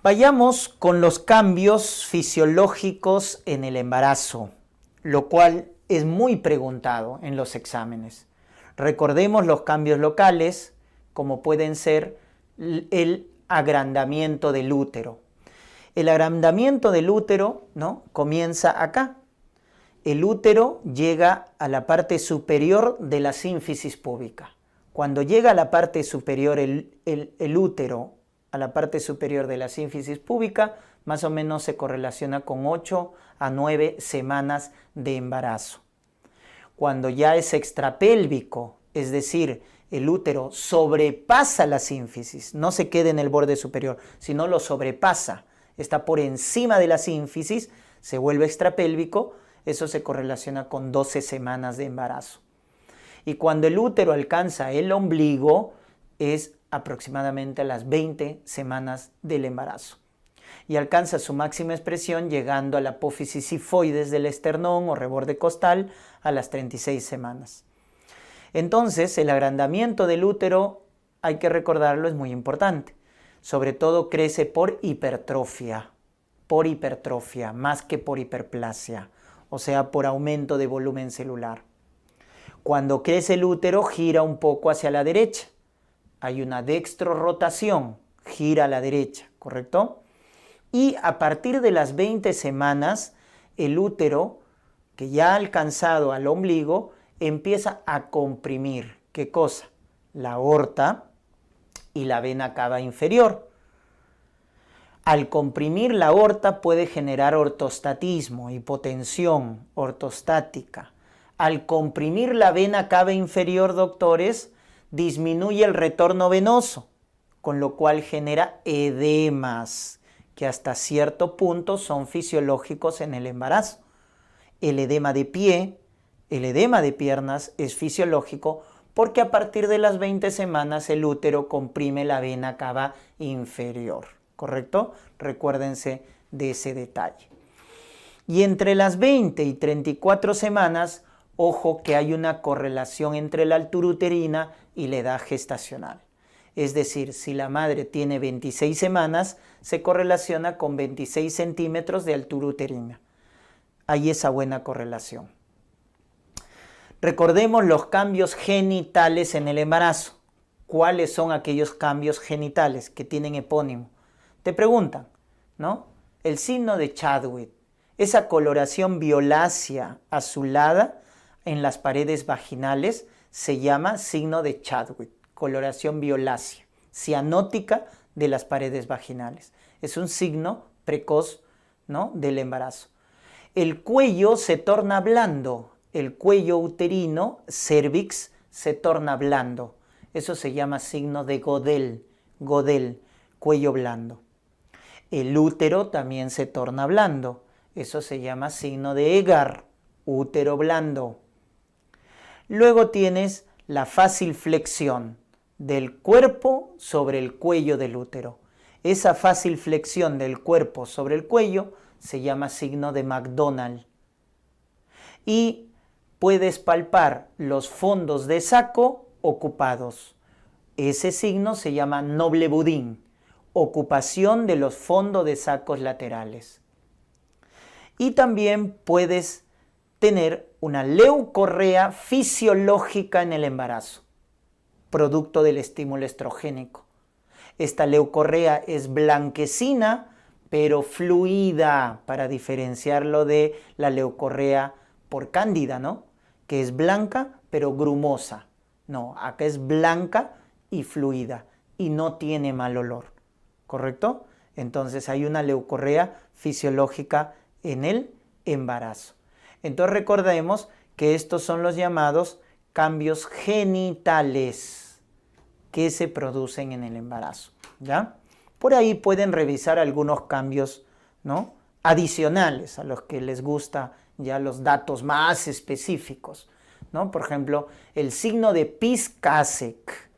Vayamos con los cambios fisiológicos en el embarazo, lo cual es muy preguntado en los exámenes. Recordemos los cambios locales, como pueden ser el agrandamiento del útero. El agrandamiento del útero, ¿no?, comienza acá. El útero llega a la parte superior de la sínfisis púbica. Cuando llega a la parte superior el útero, a la parte superior de la sínfisis púbica, más o menos se correlaciona con 8 a 9 semanas de embarazo. Cuando ya es extrapélvico, es decir, el útero sobrepasa la sínfisis, no se queda en el borde superior, sino lo sobrepasa, está por encima de la sínfisis, se vuelve extrapélvico, eso se correlaciona con 12 semanas de embarazo. Y cuando el útero alcanza el ombligo, es aproximadamente a las 20 semanas del embarazo. Y alcanza su máxima expresión llegando a la apófisis sifoides del esternón o reborde costal a las 36 semanas. Entonces, el agrandamiento del útero, hay que recordarlo, es muy importante. Sobre todo crece por hipertrofia, más que por hiperplasia, o sea, por aumento de volumen celular. Cuando crece el útero, gira un poco hacia la derecha. Hay una dextrorrotación, gira a la derecha, ¿correcto? Y a partir de las 20 semanas, el útero, que ya ha alcanzado al ombligo, empieza a comprimir. ¿Qué cosa? La aorta y la vena cava inferior. Al comprimir la aorta puede generar ortostatismo, hipotensión ortostática. Al comprimir la vena cava inferior, doctores, disminuye el retorno venoso, con lo cual genera edemas, que hasta cierto punto son fisiológicos en el embarazo. El edema de pie, el edema de piernas es fisiológico porque a partir de las 20 semanas el útero comprime la vena cava inferior, ¿correcto? Recuérdense de ese detalle. Y entre las 20 y 34 semanas, ojo que hay una correlación entre la altura uterina y la edad gestacional. Es decir, si la madre tiene 26 semanas, se correlaciona con 26 centímetros de altura uterina. Hay esa buena correlación. Recordemos los cambios genitales en el embarazo. ¿Cuáles son aquellos cambios genitales que tienen epónimo? Te preguntan, ¿no? El signo de Chadwick, esa coloración violácea azulada en las paredes vaginales, se llama signo de Chadwick, coloración violácea, cianótica de las paredes vaginales. Es un signo precoz, ¿no?, del embarazo. El cuello se torna blando, el cuello uterino, cervix, se torna blando. Eso se llama signo de Godel, cuello blando. El útero también se torna blando. Eso se llama signo de Egar, útero blando. Luego tienes la fácil flexión del cuerpo sobre el cuello del útero. Esa fácil flexión del cuerpo sobre el cuello se llama signo de McDonald. Y puedes palpar los fondos de saco ocupados. Ese signo se llama noble budín, ocupación de los fondos de sacos laterales. Y también puedes tener una leucorrea fisiológica en el embarazo, producto del estímulo estrogénico. Esta leucorrea es blanquecina, pero fluida, para diferenciarlo de la leucorrea por cándida, ¿no?, que es blanca, pero grumosa. No, acá es blanca y fluida, y no tiene mal olor, ¿correcto? Entonces hay una leucorrea fisiológica en el embarazo. Entonces recordemos que estos son los llamados cambios genitales que se producen en el embarazo, ¿ya? Por ahí pueden revisar algunos cambios, ¿no?, adicionales a los que les gusta ya los datos más específicos, ¿no? Por ejemplo, el signo de Pisz-Kasek.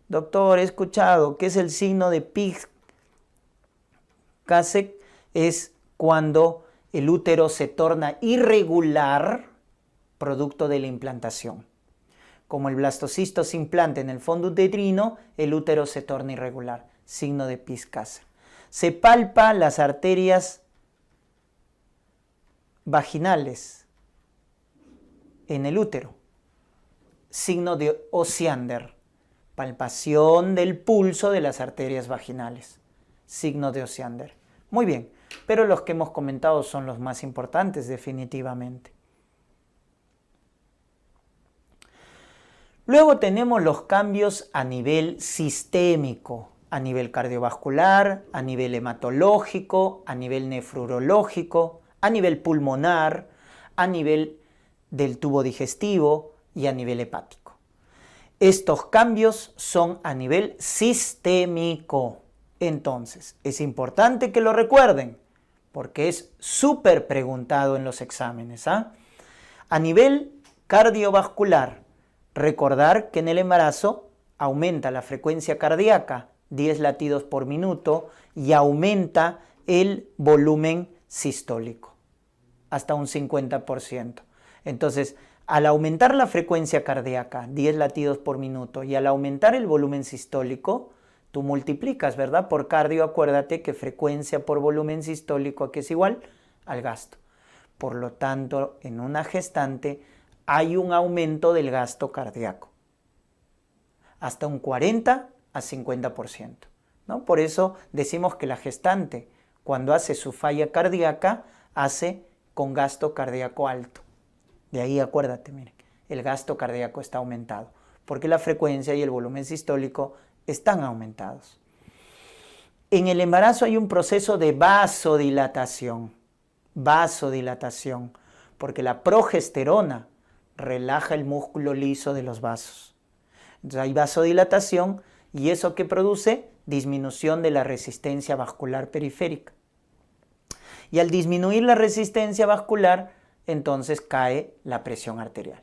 Doctor, he escuchado, ¿qué es el signo de Pisz-Kasek? Es cuando el útero se torna irregular producto de la implantación. Como el blastocisto se implanta en el fondo uterino, el útero se torna irregular, signo de Pisz-Kasek. Se palpa las arterias vaginales en el útero. Signo de Osiander. Palpación del pulso de las arterias vaginales. Signo de Osiander. Muy bien, pero los que hemos comentado son los más importantes definitivamente. Luego tenemos los cambios a nivel sistémico, a nivel cardiovascular, a nivel hematológico, a nivel nefrológico, a nivel pulmonar, a nivel del tubo digestivo y a nivel hepático. Estos cambios son a nivel sistémico. Entonces, es importante que lo recuerden, porque es súper preguntado en los exámenes. A nivel cardiovascular, recordar que en el embarazo aumenta la frecuencia cardíaca, 10 latidos por minuto, y aumenta el volumen sistólico, hasta un 50%. Entonces, al aumentar la frecuencia cardíaca, 10 latidos por minuto, y al aumentar el volumen sistólico, tú multiplicas, ¿verdad? Por cardio, acuérdate que frecuencia por volumen sistólico, que es igual al gasto. Por lo tanto, en una gestante hay un aumento del gasto cardíaco, hasta un 40 a 50%, ¿no? Por eso decimos que la gestante, cuando hace su falla cardíaca, hace con gasto cardíaco alto. De ahí acuérdate, miren, el gasto cardíaco está aumentado, porque la frecuencia y el volumen sistólico están aumentados. En el embarazo hay un proceso de vasodilatación, porque la progesterona relaja el músculo liso de los vasos. Entonces hay vasodilatación y eso que produce disminución de la resistencia vascular periférica. Y al disminuir la resistencia vascular, entonces cae la presión arterial.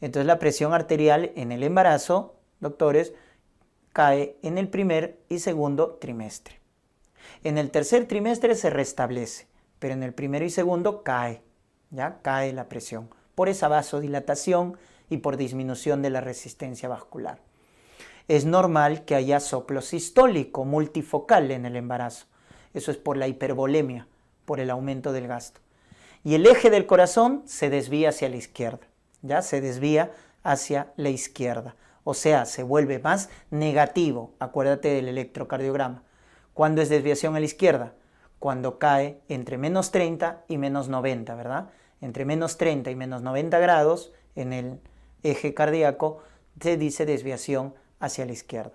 Entonces la presión arterial en el embarazo, doctores, cae en el primer y segundo trimestre. En el tercer trimestre se restablece, pero en el primero y segundo cae la presión por esa vasodilatación y por disminución de la resistencia vascular. Es normal que haya soplo sistólico multifocal en el embarazo. Eso es por la hipervolemia, por el aumento del gasto. Y el eje del corazón se desvía hacia la izquierda, se desvía hacia la izquierda. O sea, se vuelve más negativo. Acuérdate del electrocardiograma. ¿Cuándo es desviación a la izquierda? Cuando cae entre menos 30 y menos 90, ¿verdad? Entre menos 30 y menos 90 grados en el eje cardíaco se dice desviación hacia la izquierda.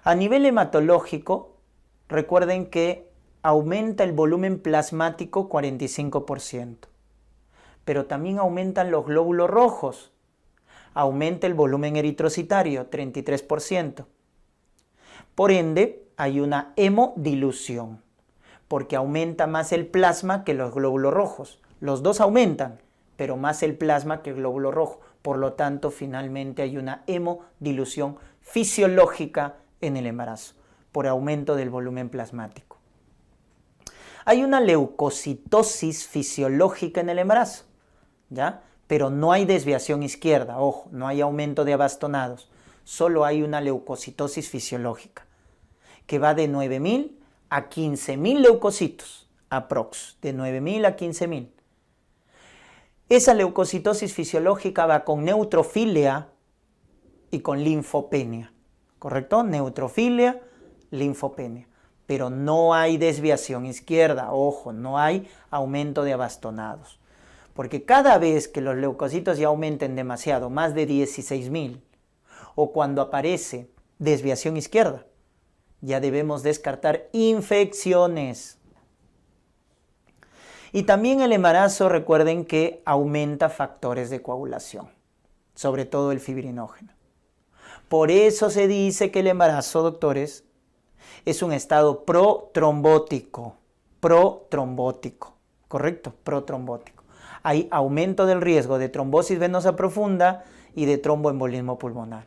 A nivel hematológico, recuerden que aumenta el volumen plasmático 45%, pero también aumentan los glóbulos rojos, aumenta el volumen eritrocitario 33%. Por ende, hay una hemodilución, porque aumenta más el plasma que los glóbulos rojos. Los dos aumentan, pero más el plasma que el glóbulo rojo. Por lo tanto, finalmente hay una hemodilución fisiológica en el embarazo, por aumento del volumen plasmático. Hay una leucocitosis fisiológica en el embarazo, pero no hay desviación izquierda, ojo, no hay aumento de abastonados, solo hay una leucocitosis fisiológica, que va de 9.000 a 15.000 leucocitos, aprox, de 9.000 a 15.000. Esa leucocitosis fisiológica va con neutrofilia y con linfopenia, ¿correcto? Neutrofilia, linfopenia, pero no hay desviación izquierda, ojo, no hay aumento de abastonados, porque cada vez que los leucocitos ya aumenten demasiado, más de 16.000, o cuando aparece desviación izquierda, ya debemos descartar infecciones. Y también el embarazo, recuerden que aumenta factores de coagulación, sobre todo el fibrinógeno. Por eso se dice que el embarazo, doctores, es un estado protrombótico, ¿correcto? Protrombótico. Hay aumento del riesgo de trombosis venosa profunda y de tromboembolismo pulmonar.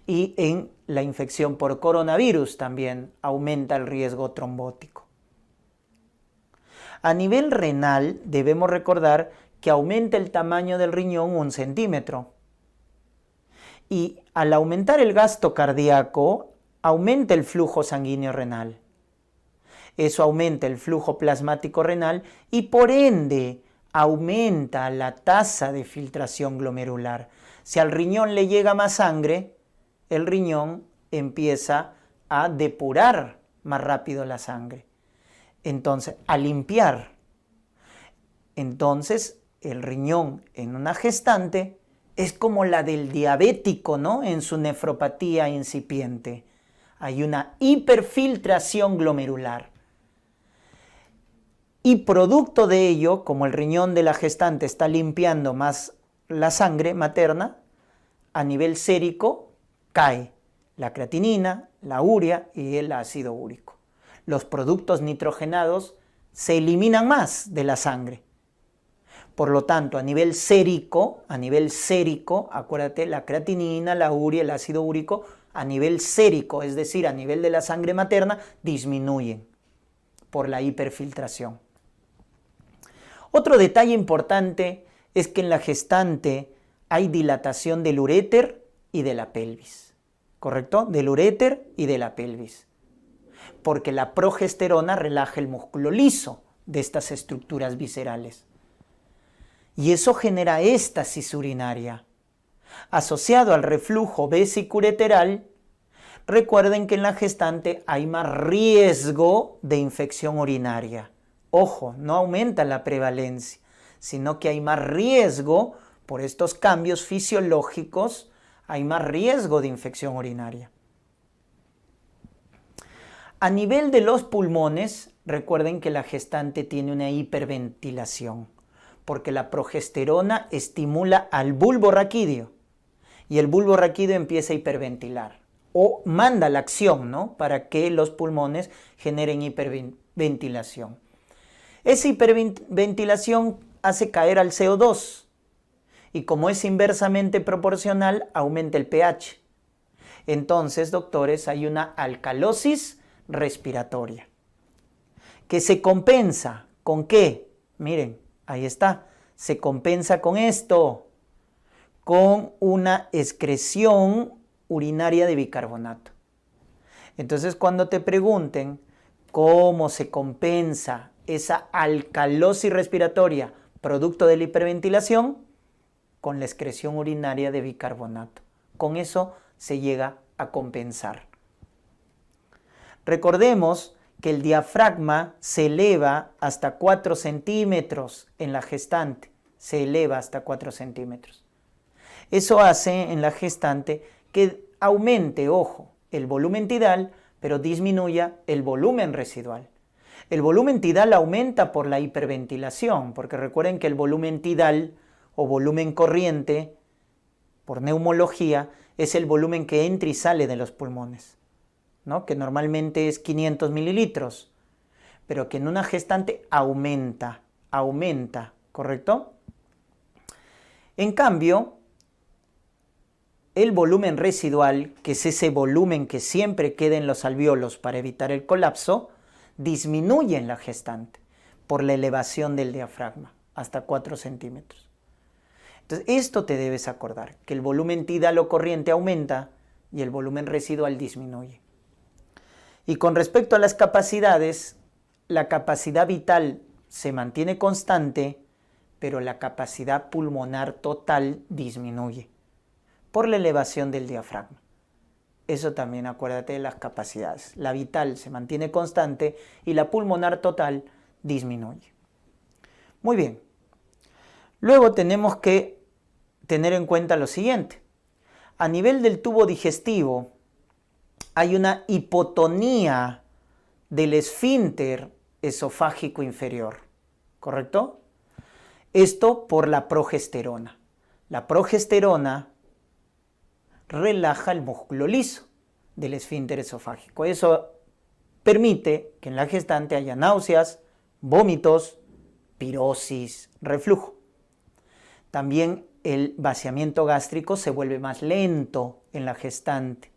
Y en la infección por coronavirus también aumenta el riesgo trombótico. A nivel renal, debemos recordar que aumenta el tamaño del riñón 1 centímetro. Y al aumentar el gasto cardíaco, aumenta el flujo sanguíneo renal. Eso aumenta el flujo plasmático renal y por ende aumenta la tasa de filtración glomerular. Si al riñón le llega más sangre, el riñón empieza a depurar más rápido la sangre. Entonces, a limpiar. Entonces, el riñón en una gestante es como la del diabético, ¿no? En su nefropatía incipiente. Hay una hiperfiltración glomerular. Y producto de ello, como el riñón de la gestante está limpiando más la sangre materna, a nivel sérico cae la creatinina, la urea y el ácido úrico. Los productos nitrogenados se eliminan más de la sangre. Por lo tanto, a nivel sérico, acuérdate, la creatinina, la urea, el ácido úrico, a nivel sérico, es decir, a nivel de la sangre materna, disminuyen por la hiperfiltración. Otro detalle importante es que en la gestante hay dilatación del uréter y de la pelvis, ¿correcto? Del uréter y de la pelvis, porque la progesterona relaja el músculo liso de estas estructuras viscerales. Y eso genera éstasis urinaria. Asociado al reflujo vesicureteral, recuerden que en la gestante hay más riesgo de infección urinaria. Ojo, no aumenta la prevalencia, sino que hay más riesgo, por estos cambios fisiológicos, hay más riesgo de infección urinaria. A nivel de los pulmones, recuerden que la gestante tiene una hiperventilación, porque la progesterona estimula al bulbo raquídeo y el bulbo raquídeo empieza a hiperventilar o manda la acción, ¿no?, para que los pulmones generen hiperventilación. Esa hiperventilación hace caer al CO2 y como es inversamente proporcional, aumenta el pH. Entonces, doctores, hay una alcalosis respiratoria que se compensa ¿con qué? Miren, ahí está, se compensa con esto, con una excreción urinaria de bicarbonato. Entonces, cuando te pregunten cómo se compensa esa alcalosis respiratoria producto de la hiperventilación, con la excreción urinaria de bicarbonato. Con eso se llega a compensar. Recordemos que el diafragma se eleva hasta 4 centímetros en la gestante, se eleva hasta 4 centímetros. Eso hace en la gestante que aumente, ojo, el volumen tidal, pero disminuya el volumen residual. El volumen tidal aumenta por la hiperventilación, porque recuerden que el volumen tidal o volumen corriente, por neumología, es el volumen que entra y sale de los pulmones, ¿no?, que normalmente es 500 mililitros, pero que en una gestante aumenta, ¿correcto? En cambio, el volumen residual, que es ese volumen que siempre queda en los alvéolos para evitar el colapso, disminuye en la gestante por la elevación del diafragma hasta 4 centímetros. Entonces, esto te debes acordar, que el volumen tidal o corriente aumenta y el volumen residual disminuye. Y con respecto a las capacidades, la capacidad vital se mantiene constante, pero la capacidad pulmonar total disminuye por la elevación del diafragma. Eso también acuérdate de las capacidades. La vital se mantiene constante y la pulmonar total disminuye. Muy bien. Luego tenemos que tener en cuenta lo siguiente. A nivel del tubo digestivo hay una hipotonía del esfínter esofágico inferior, ¿correcto? Esto por la progesterona. La progesterona relaja el músculo liso del esfínter esofágico. Eso permite que en la gestante haya náuseas, vómitos, pirosis, reflujo. También el vaciamiento gástrico se vuelve más lento en la gestante.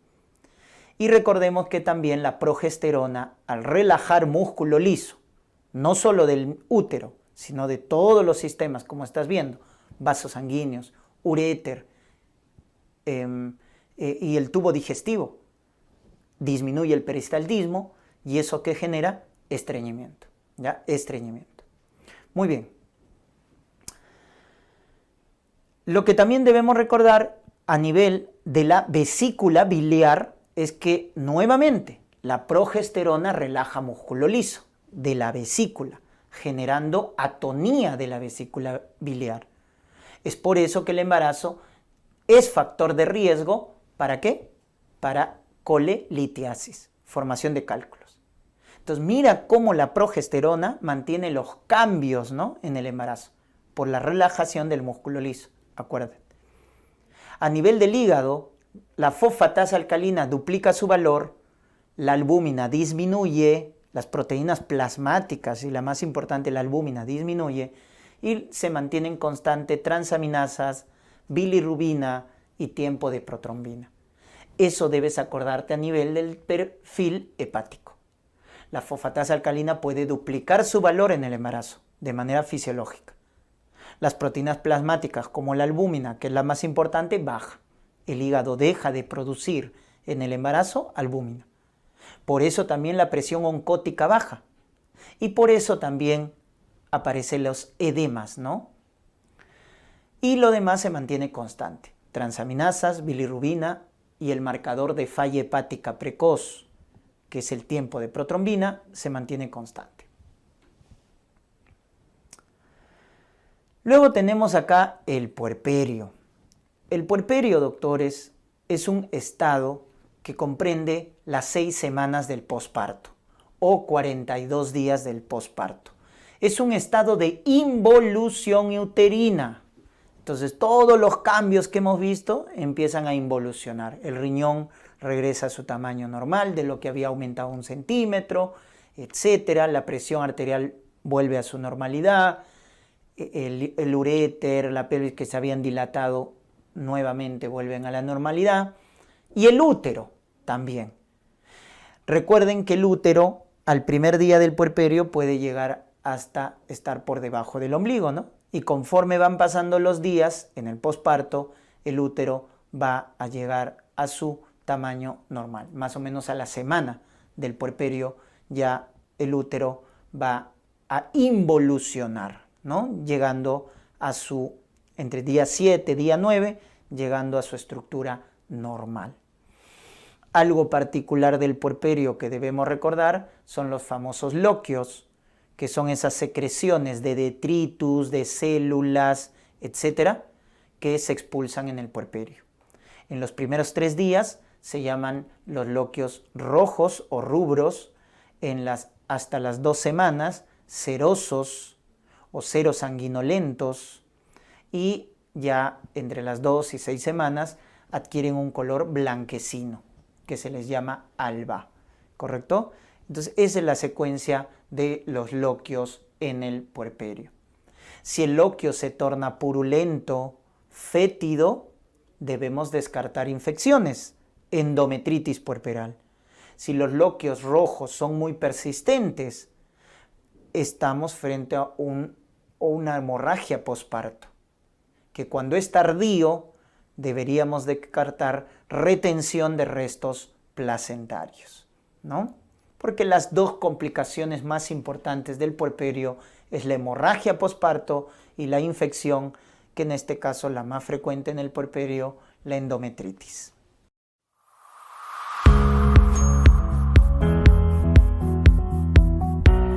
Y recordemos que también la progesterona, al relajar músculo liso, no solo del útero, sino de todos los sistemas, como estás viendo, vasos sanguíneos, uréter y el tubo digestivo, disminuye el peristaltismo y eso que genera estreñimiento, ¿ya? Estreñimiento. Muy bien. Lo que también debemos recordar a nivel de la vesícula biliar es que nuevamente la progesterona relaja músculo liso de la vesícula, generando atonía de la vesícula biliar. Es por eso que el embarazo es factor de riesgo, ¿para qué? Para colelitiasis, formación de cálculos. Entonces mira cómo la progesterona mantiene los cambios, ¿no?, en el embarazo, por la relajación del músculo liso, acuérdate. A nivel del hígado, la fosfatasa alcalina duplica su valor, la albúmina disminuye, las proteínas plasmáticas y la más importante, la albúmina, disminuye y se mantienen constante transaminasas, bilirrubina y tiempo de protrombina. Eso debes acordarte a nivel del perfil hepático. La fosfatasa alcalina puede duplicar su valor en el embarazo de manera fisiológica. Las proteínas plasmáticas como la albúmina, que es la más importante, baja. El hígado deja de producir en el embarazo albúmina. Por eso también la presión oncótica baja. Y por eso también aparecen los edemas, ¿no? Y lo demás se mantiene constante. Transaminasas, bilirrubina y el marcador de falla hepática precoz, que es el tiempo de protrombina, se mantiene constante. Luego tenemos acá el puerperio. El puerperio, doctores, es un estado que comprende las 6 semanas del posparto o 42 días del posparto. Es un estado de involución uterina. Entonces todos los cambios que hemos visto empiezan a involucionar. El riñón regresa a su tamaño normal, de lo que había aumentado 1 centímetro, etc. La presión arterial vuelve a su normalidad. El uréter, la pelvis que se habían dilatado nuevamente vuelven a la normalidad. Y el útero también. Recuerden que el útero al primer día del puerperio puede llegar hasta estar por debajo del ombligo, ¿no? Y conforme van pasando los días en el posparto, el útero va a llegar a su tamaño normal. Más o menos a la semana del puerperio ya el útero va a involucionar, ¿no? Llegando a su, entre día 7, día 9, llegando a su estructura normal. Algo particular del puerperio que debemos recordar son los famosos loquios, que son esas secreciones de detritus, de células, etcétera, que se expulsan en el puerperio. En los primeros 3 días se llaman los loquios rojos o rubros, hasta las 2 semanas, serosos o serosanguinolentos, y ya entre las 2 y 6 semanas adquieren un color blanquecino, que se les llama alba, ¿correcto? Entonces esa es la secuencia de los loquios en el puerperio. Si el loquio se torna purulento, fétido, debemos descartar infecciones, endometritis puerperal. Si los loquios rojos son muy persistentes, estamos frente a una hemorragia posparto, que cuando es tardío deberíamos descartar retención de restos placentarios, ¿no? Porque las 2 complicaciones más importantes del puerperio es la hemorragia posparto y la infección, que en este caso la más frecuente en el puerperio, la endometritis.